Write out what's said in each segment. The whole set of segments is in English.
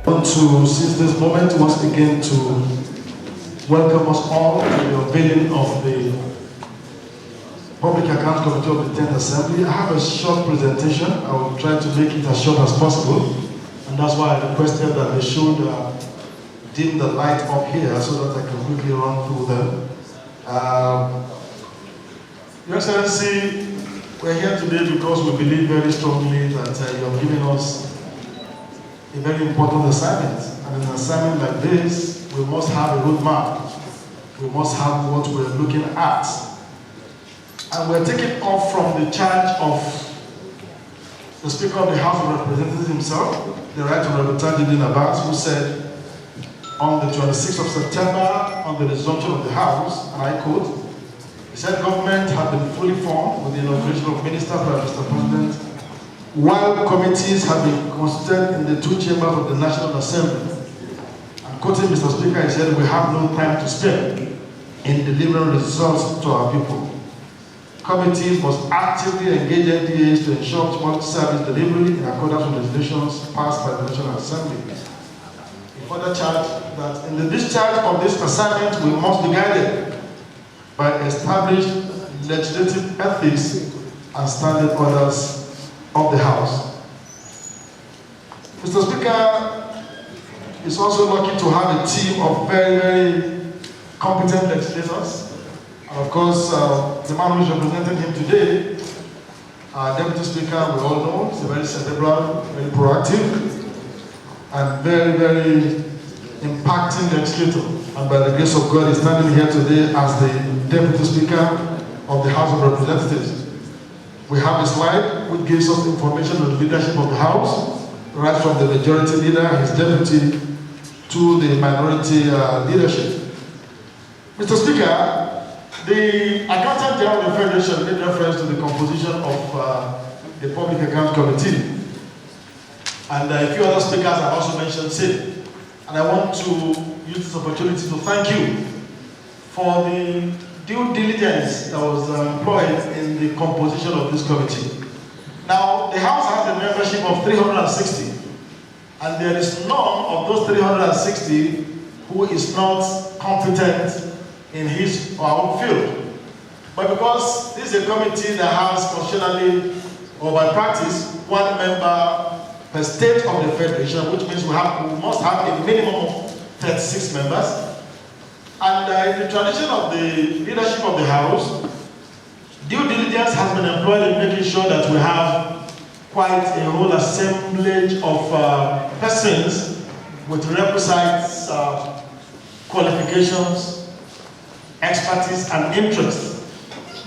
I want to seize this moment once again to welcome us all to the unveiling of the Public Account Committee of the 10th Assembly. I have a short presentation. I will try to make it as short as possible, and that's why I requested that they should dim the light up here so that I can quickly run through them. Your Excellency, we're here today because we believe very strongly that you have given us a very important assignment. And in an assignment like this, we must have a roadmap. We must have what we're looking at. And we're taking off from the charge of the Speaker of the House of Representatives himself, the Right Honorable Tajudeen Abbas, who said on the 26th of September, on the resumption of the House, and I quote, he said government had been fully formed with the inauguration of Minister by Mr. President, while committees have been constituted in the two chambers of the National Assembly. And quoting Mr. Speaker, he said, we have no time to spend in delivering results to our people. Committees must actively engage NDAs to ensure public service delivery in accordance with resolutions passed by the National Assembly. He further charged that in the discharge of this assignment, we must be guided by established legislative ethics and standard orders of the House. Mr. Speaker is also lucky to have a team of very, very competent legislators. And of course, the man who is representing him today, our Deputy Speaker, we all know, is a very cerebral, very proactive, and very, very impacting legislator. And by the grace of God, he's standing here today as the Deputy Speaker of the House of Representatives. We have a slide which gives us information on the leadership of the House, right from the majority leader, his deputy, to the minority leadership. Mr. Speaker, the Accountant General of the Federation made reference to the composition of the Public Account Committee. And a few other speakers have also mentioned same. And I want to use this opportunity to thank you for the due diligence that was employed in the composition of this committee. Now, the House has a membership of 360, and there is none of those 360 who is not competent in his or her own field. But because this is a committee that has constitutionally, or by practice, one member per state of the Federation, which means we must have a minimum of 36 members. And in the tradition of the leadership of the House, due diligence has been employed in making sure that we have quite a whole assemblage of persons with requisite qualifications, expertise, and interest.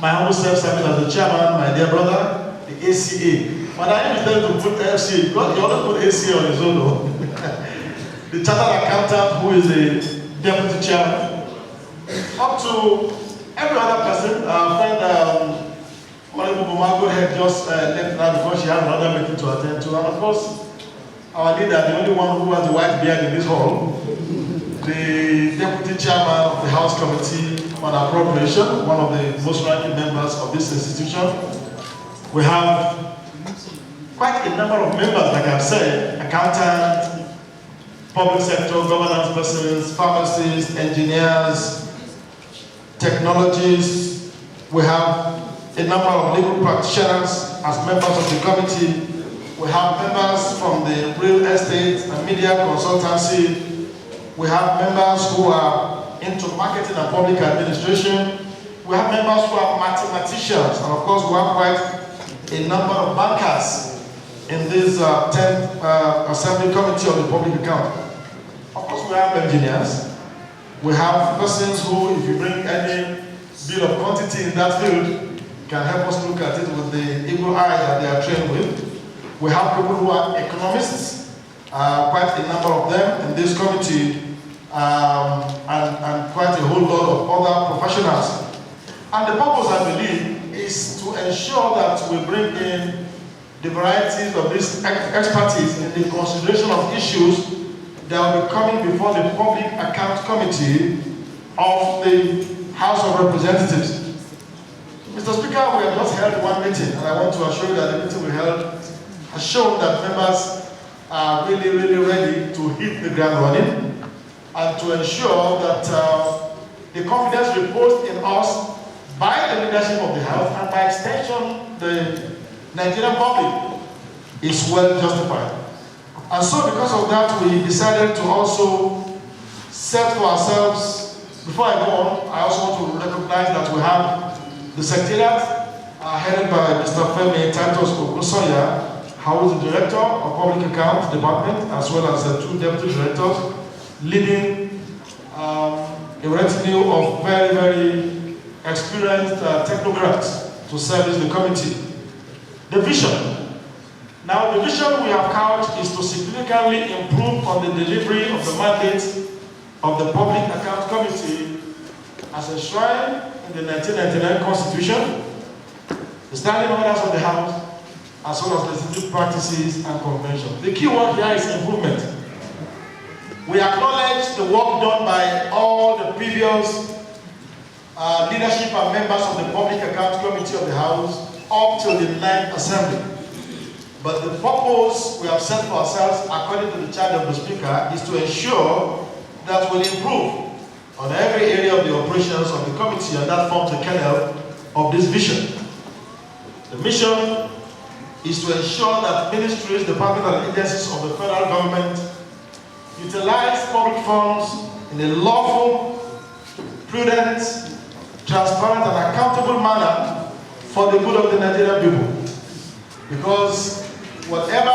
My humble self serving as the chairman, my dear brother, the ACA. But I am trying to put FCA, because you always put ACA on his own, though. The chartered accountant, who is the deputy chairman, up to every other person. Our friend Honorable Bumago had just left now because she had another meeting to attend to. And of course, our leader, the only one who has the white beard in this hall, the deputy chairman of the House Committee on Appropriation, one of the most ranking members of this institution. We have quite a number of members, like I've said, accountants, public sector, governance persons, pharmacists, engineers, technologies. We have a number of legal practitioners as members of the committee. We have members from the real estate and media consultancy. We have members who are into marketing and public administration. We have members who are mathematicians, and of course we have quite a number of bankers in this 10th Assembly Committee of the Public Account. Of course we have engineers. We have persons who, if you bring any bill of quantity in that field, can help us look at it with the eagle eye that they are trained with. We have people who are economists, quite a number of them in this committee, and quite a whole lot of other professionals. And the purpose, I believe, is to ensure that we bring in the varieties of this expertise in the consideration of issues that will be coming before the Public Account Committee of the House of Representatives. Mr. Speaker, we have just held one meeting, and I want to assure you that the meeting we held has shown that members are really ready to hit the ground running and to ensure that the confidence reposed in us by the leadership of the House and by extension the Nigerian public is well justified. And so because of that, we decided to also set for ourselves, before I go on, I also want to recognize that we have the Secretariat headed by Mr. Femi Titus Ogusoya, who is the Director of Public Accounts Department, as well as the 2 Deputy Directors, leading a retinue of very experienced technocrats to service the committee. The vision. Now, the vision we have couched is to significantly improve on the delivery of the mandate of the Public Accounts Committee as enshrined in the 1999 Constitution, the standing orders of the House, as well as legislative practices and conventions. The key word here is improvement. We acknowledge the work done by all the previous leadership and members of the Public Accounts Committee of the House up till the 9th Assembly. But the purpose we have set for ourselves, according to the charge of the Speaker, is to ensure that we'll improve on every area of the operations of the committee, and that forms the kernel of this vision. The mission is to ensure that ministries, departments, and agencies of the federal government utilize public funds in a lawful, prudent, transparent, and accountable manner for the good of the Nigerian people. Because whatever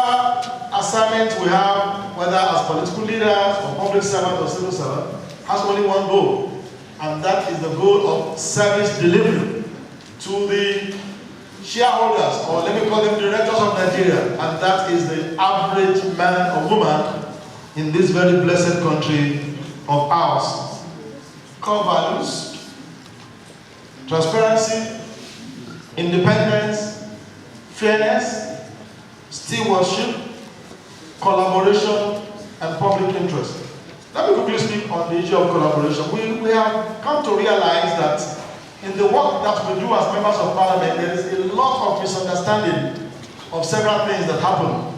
assignment we have, whether as political leaders or public servant or civil servant, has only one goal, and that is the goal of service delivery to the shareholders, or let me call them directors of Nigeria, and that is the average man or woman in this very blessed country of ours. Core values: transparency, independence, fairness, stewardship, collaboration, and public interest. Let me quickly speak on the issue of collaboration. We have come to realize that in the work that we do as members of parliament, there is a lot of misunderstanding of several things that happen.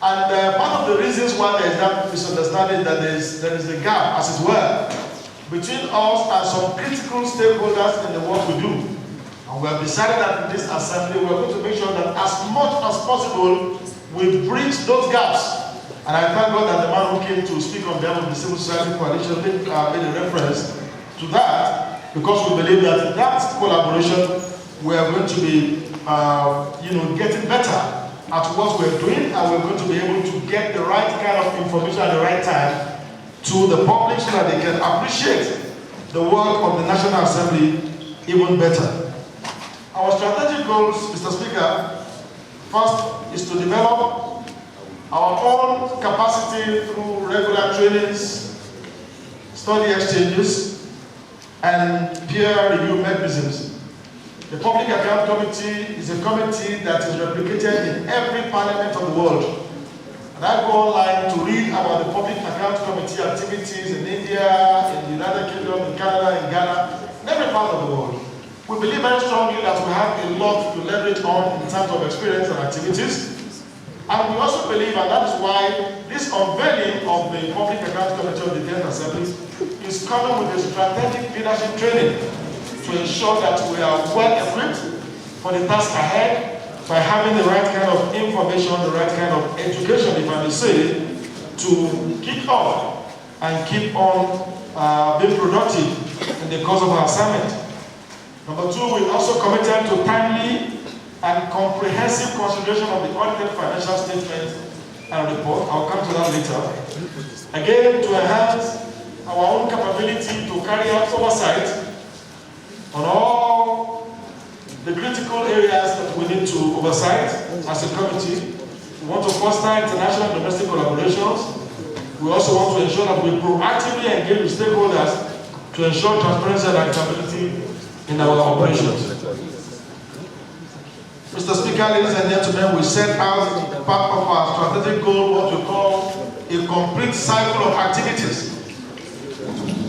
And part of the reasons why there is that misunderstanding, that there is a gap, as it were, between us and some critical stakeholders in the work we do. And we have decided that in this assembly, we are going to make sure that as much as possible, we bridge those gaps. And I thank God that the man who came to speak on behalf of the Civil Society Coalition made a reference to that, because we believe that in that collaboration, we are going to be, getting better at what we're doing, and we're going to be able to get the right kind of information at the right time to the public so that they can appreciate the work of the National Assembly even better. Our strategic goals, Mr. Speaker, first is to develop our own capacity through regular trainings, study exchanges, and peer review mechanisms. The Public Account Committee is a committee that is replicated in every parliament of the world. And I go online to read about the Public Account Committee activities in India, in the United Kingdom, in Canada, in Ghana, in every part of the world. We believe very strongly that we have a lot to leverage on in terms of experience and activities. And we also believe, and that is why this unveiling of the Public Account Committee of the 10th Assembly is coming with a strategic leadership training to ensure that we are well equipped for the task ahead by having the right kind of information, the right kind of education, if I may say, to kick off and keep on being productive in the course of our assignment. Number two, we also committed to timely and comprehensive consideration of the audited financial statements and report. I'll come to that later. Again, to enhance our own capability to carry out oversight on all the critical areas that we need to oversight as a committee. We want to foster international and domestic collaborations. We also want to ensure that we proactively engage with stakeholders to ensure transparency and accountability in our operations. Mr. Speaker, ladies and gentlemen, we set out part of our strategic goal what we call a complete cycle of activities.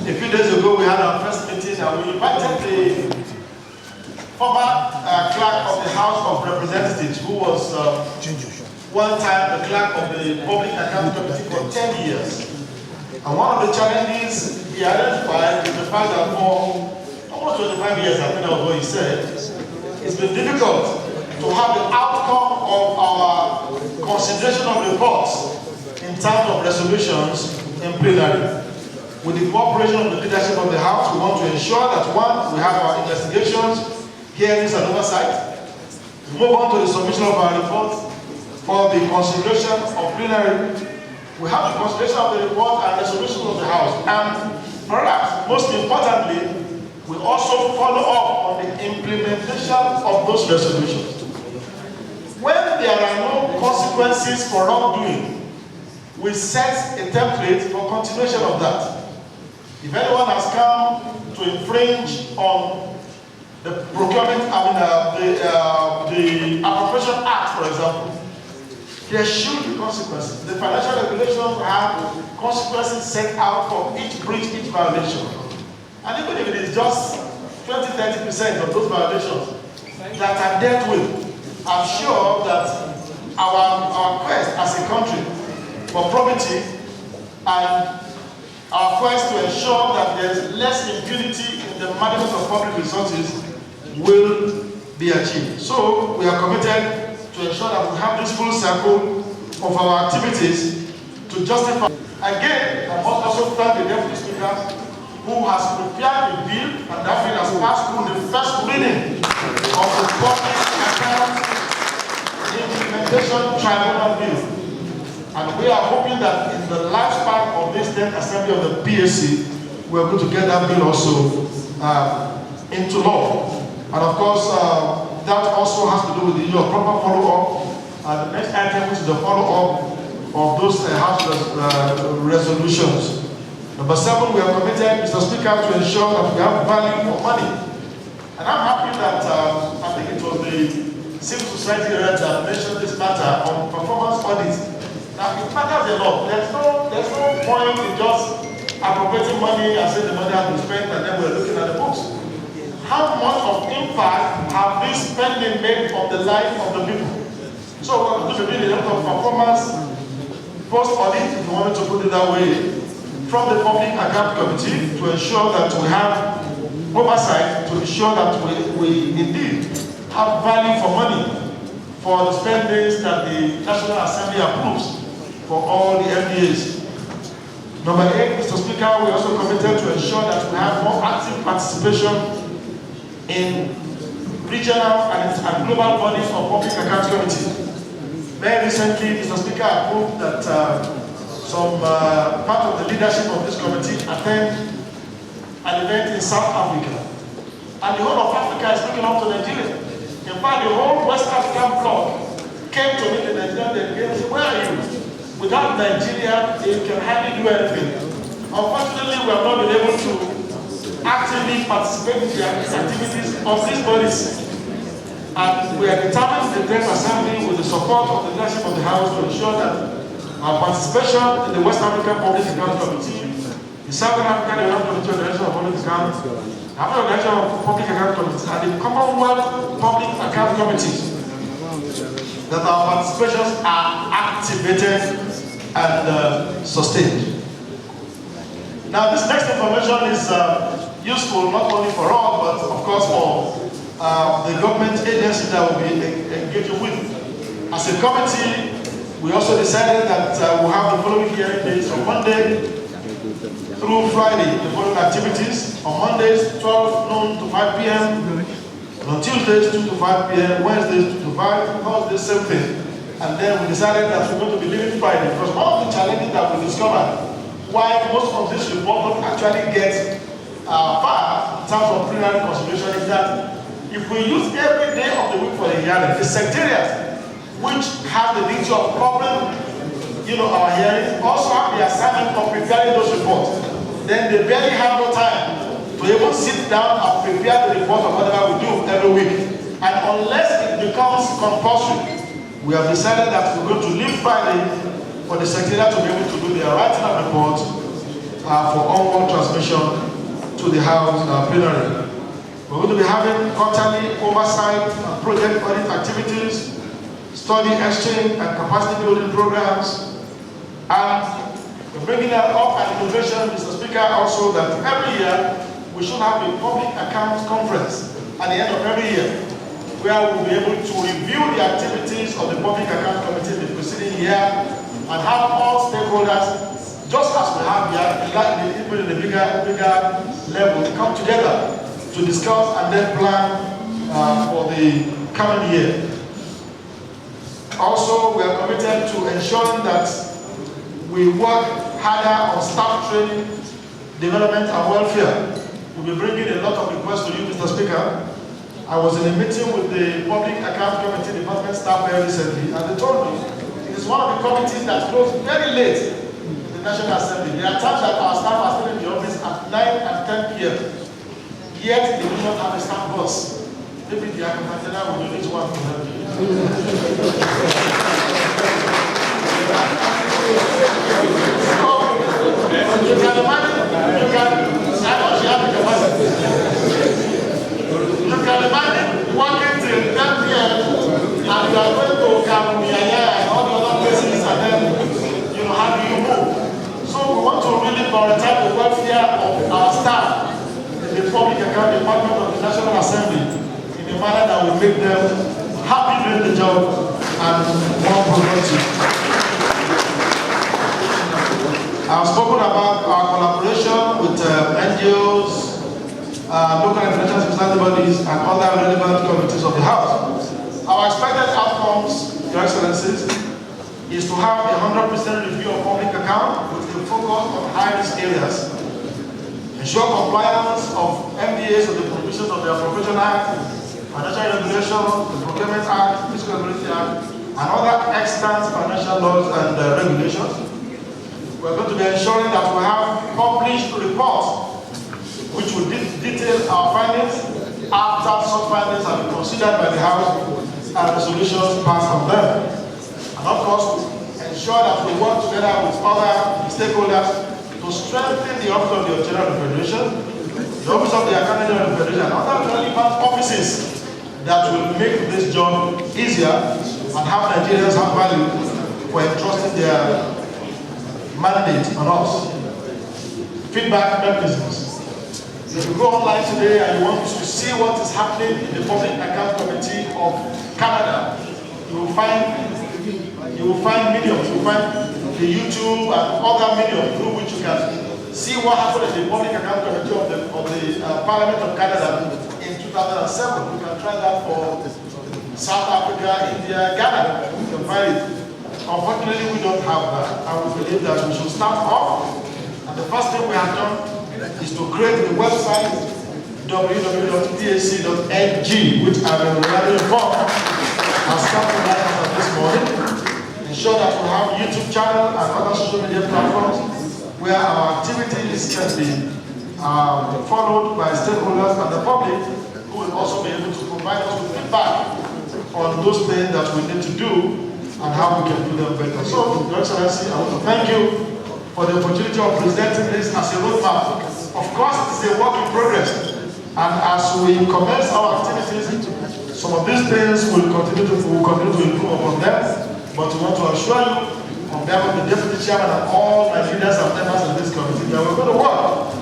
A few days ago, we had our first meeting and we invited the former clerk of the House of Representatives, who was one time the clerk of the Public Account Committee for 10 years. And one of the challenges he identified is the fact that for almost 25 years, I think that was what he said, it's been difficult to have the outcome of our consideration of reports in terms of resolutions in plenary. With the cooperation of the leadership of the House, we want to ensure that one, we have our investigations, hearings and oversight. Move on to the submission of our reports for the consideration of plenary. We have the consideration of the report and resolution of the House. And perhaps most importantly, we also follow up on the implementation of those resolutions. When there are no consequences for wrongdoing, we set a template for continuation of that. If anyone has come to infringe on the procurement, the Appropriation Act, for example, there should be consequences. The financial regulations have consequences set out for each breach, each violation. And even if it is just 20-30% of those violations that are dealt with, I'm sure that our quest as a country for probity and our quest to ensure that there is less impunity in the management of public resources will be achieved. So we are committed to ensure that we have this full circle of our activities to justify. Again, I must also thank the Deputy Speaker who has prepared the bill, and that bill has passed through the first reading of the Public Account Implementation Tribunal Bill. And we are hoping that in the lifespan of this 10th Assembly of the PAC, we are going to get that bill also into law. And of course, that also has to do with the issue of proper follow-up. The next item, which is the follow-up of those House resolutions. Number 7, we are committed, Mr. Speaker, to ensure that we have value for money. And I'm happy that I think it was the civil society rep that mentioned this matter on performance audits. Now, it matters a lot. There's no point in just appropriating money and saying the money has been spent and then we're looking at the books. How much of impact have this spending made on the life of the people? So we're going to be doing a lot of performance post-audit, if you wanted to put it that way, from the Public Account Committee to ensure that we have oversight, to ensure that we indeed have value for money for the spendings that the National Assembly approves for all the MDAs. Number 8, Mr. Speaker, we also committed to ensure that we have more active participation in regional and global bodies of Public Account Committee. Very recently, Mr. Speaker approved that some part of the leadership of this committee attend an event in South Africa. And the whole of Africa is looking up to Nigeria. In fact, the whole West African bloc came to meet the Nigerian delegate and said, where are you? Without Nigeria, they can hardly do anything. Unfortunately, we have not been able to actively participate in the activities of these bodies. And we are determined in the 10th Assembly with the support of the leadership of the House to ensure that our participation in the West African Public Account Committee, the Southern African Committee on the Direction of Public Account, the African Direction of Public Account Committee, and the Commonwealth Public Account Committees, that our participations are activated and sustained. Now, this next information is useful not only for us, but of course for the government agency that we'll be engaging with. As a committee, we also decided that we'll have the following hearing days from Monday through Friday, the following activities. On Mondays, 12 noon to 5 p.m. On Tuesdays, 2 to 5 p.m. Wednesdays, 2 to 5, Thursdays, same thing. And then we decided that we're going to be leaving Friday because one of the challenges that we discovered why most of this report don't actually get far in terms of plenary consideration is that if we use every day of the week for the hearing, the secretariat, which has the duty of covering, our hearings, also have the assignment of preparing those reports. Then they barely have no time to even sit down and prepare the report of whatever we do every week. And unless it becomes compulsory, we have decided that we're going to leave Friday for the secretariat to be able to do their writing of report for onward transmission to the House plenary. We're going to be having quarterly oversight and project audit activities. study exchange and capacity building programs, and we're bringing up an innovation, Mr. Speaker, also that every year we should have a public accounts conference at the end of every year, where we'll be able to review the activities of the Public Account Committee in the preceding year and have all stakeholders, just as we have here, even in the bigger level, come together to discuss and then plan for the coming year. Also, we are committed to ensuring that we work harder on staff training, development and welfare. We'll be bringing a lot of requests to you, Mr. Speaker. I was in a meeting with the Public Account Committee department staff very recently, and they told me it is one of the committees that closed very late in the National Assembly. There are times that our staff are still in the office at 9 and 10 p.m. Yet they do not have a staff bus. Maybe the Accountant will donate one to help you. So, you can imagine, I know she has the capacity. You can imagine working till 10 p.m. and you are going to Kalu and all the other places, and then, how do you move? So we want to really prioritize the welfare of our staff in the Public Account Department of the National Assembly in a manner that will make them happy doing the job and more productive. I've spoken about our collaboration with NGOs, local and international society bodies, and other relevant committees of the House. Our expected outcomes, Your Excellencies, is to have a 100% review of public account with a focus on high-risk areas, ensure compliance of MDAs of the provisions of the Appropriation Act, Financial Regulation, the Procurement Act, Fiscal Regulatory Act, and other extant financial laws and regulations. We're going to be ensuring that we have published reports which will detail our findings after such findings have been considered by the House and resolutions passed on them. And of course, ensure that we work together with other stakeholders to strengthen the office of the General Federation, the office of the Accountant General Federation, and other relevant offices that will make this job easier and have Nigerians have value for entrusting their mandate on us. Feedback mechanisms. If you go online today and you want to see what is happening in the Public Account Committee of Canada, you will find mediums. You will find the YouTube and other mediums through which you can see what happened in the Public Account Committee of the Parliament of Canada in 2007. You can try that for South Africa, India, Ghana. You can find it. Unfortunately, we don't have that, and we believe that we should start off. And the first thing we have done is to create a website, www.pac.ng, which I will already inform has come to life as of this morning. Ensure that we have YouTube channel and other social media platforms where our activities can be followed by stakeholders and the public, who will also be able to provide us with feedback on those things that we need to do and how we can do them better. So, Your Excellency, I want to thank you for the opportunity of presenting this as a roadmap. Of course, it is a work in progress, and as we commence our activities, some of these things will continue to improve upon them. But we want to assure you, on behalf of the Deputy Chairman and all Nigerians and members of this committee, that we're going to work